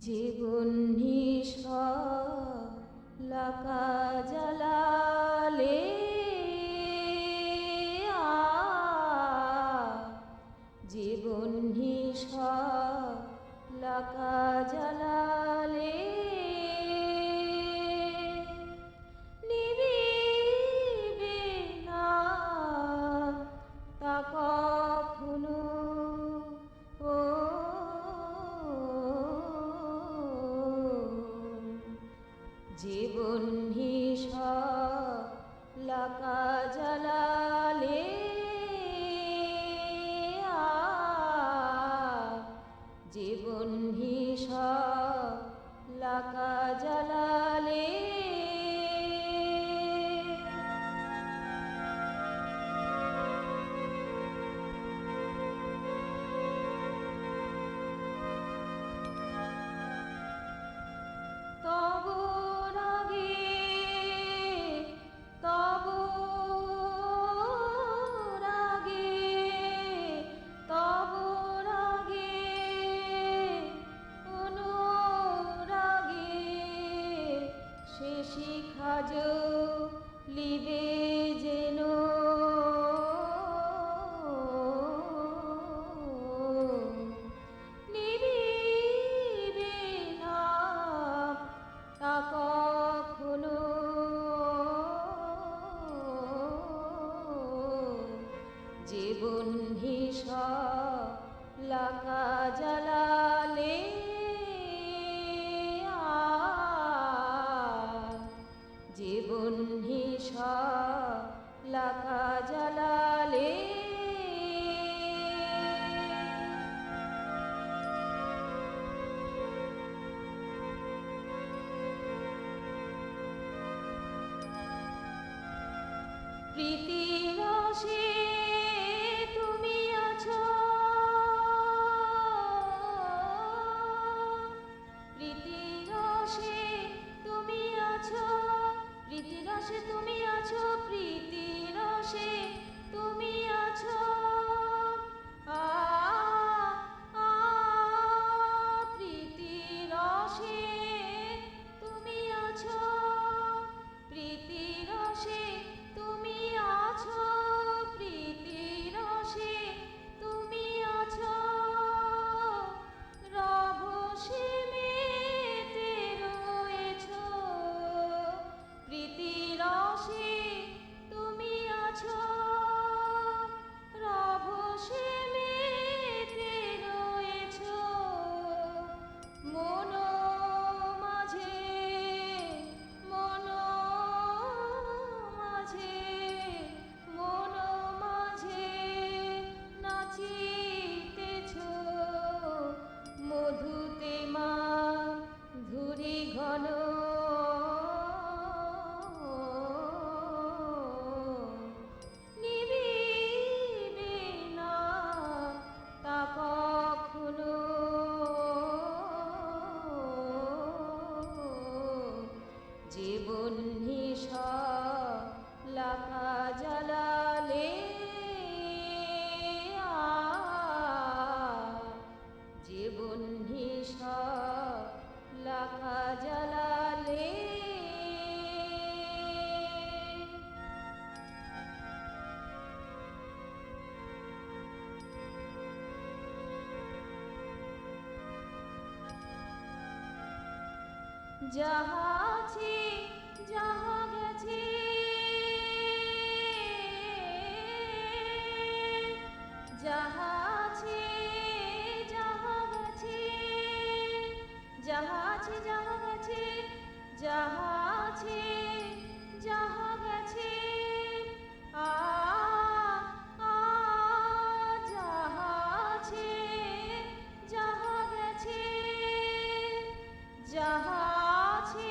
জীবন লাকা জ্বালালে জীবন লাকা জ্বালালে নিবিবে না তা কখনো ও জীবন লাকা জ্বালালে জীবন লাকা জ্বালালে তব রাগে তব রাগে তব রাগে অনুরাগে সে শিখা লিবে যেন নিবিবে না তা কখনো জীবন লাকা জ্বালালে জীবন লাকা জ্বালালে প্রীতি রসে তুমি আছো প্রীতি রসে তুমি আছো প্রীতি রসে তুমি আছো প্রীতি রসে তুমি আছো প্রীতি রসে তুমি আছো প্রীতি রসে তুমি আছো প্রীতি রসে তুমি আছো রভসে মেতে রয়েছো প্রীতি রসে তুমি আছো রভসে মেতে রয়েছো মন মাঝে মন মাঝে মন মাঝে নাচিতেছ মধুতে মা ধুরি ঘন নিবিবে না তা কখনো জীবন লাকা জ্বালালে জীবন লাকা জ্বালালে যাহা আছে যাহা গেছে যাহা আছে যাহা গেছে যাহা আছে যাহা গেছে যাহা আছে যাহা গেছে যাহা আছে যাহা গেছে যাহা আছে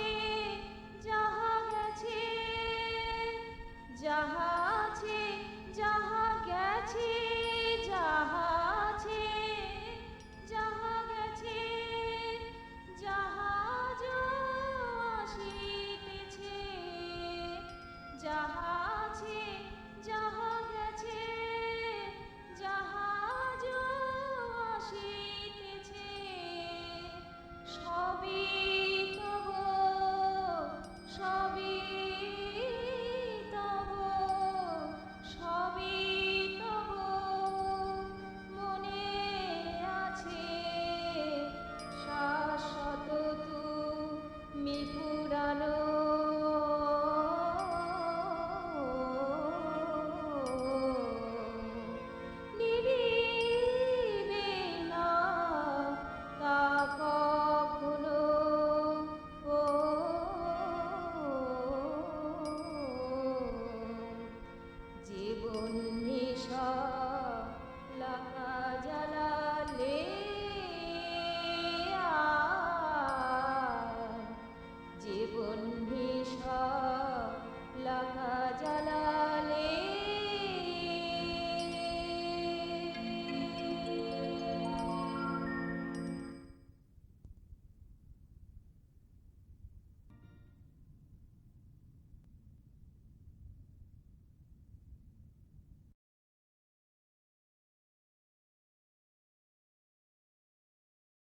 যাহা গেছে যাহা আছে যাহা গেছে যাহা আছে যাহা গেছে যাহা আসি জ্বালা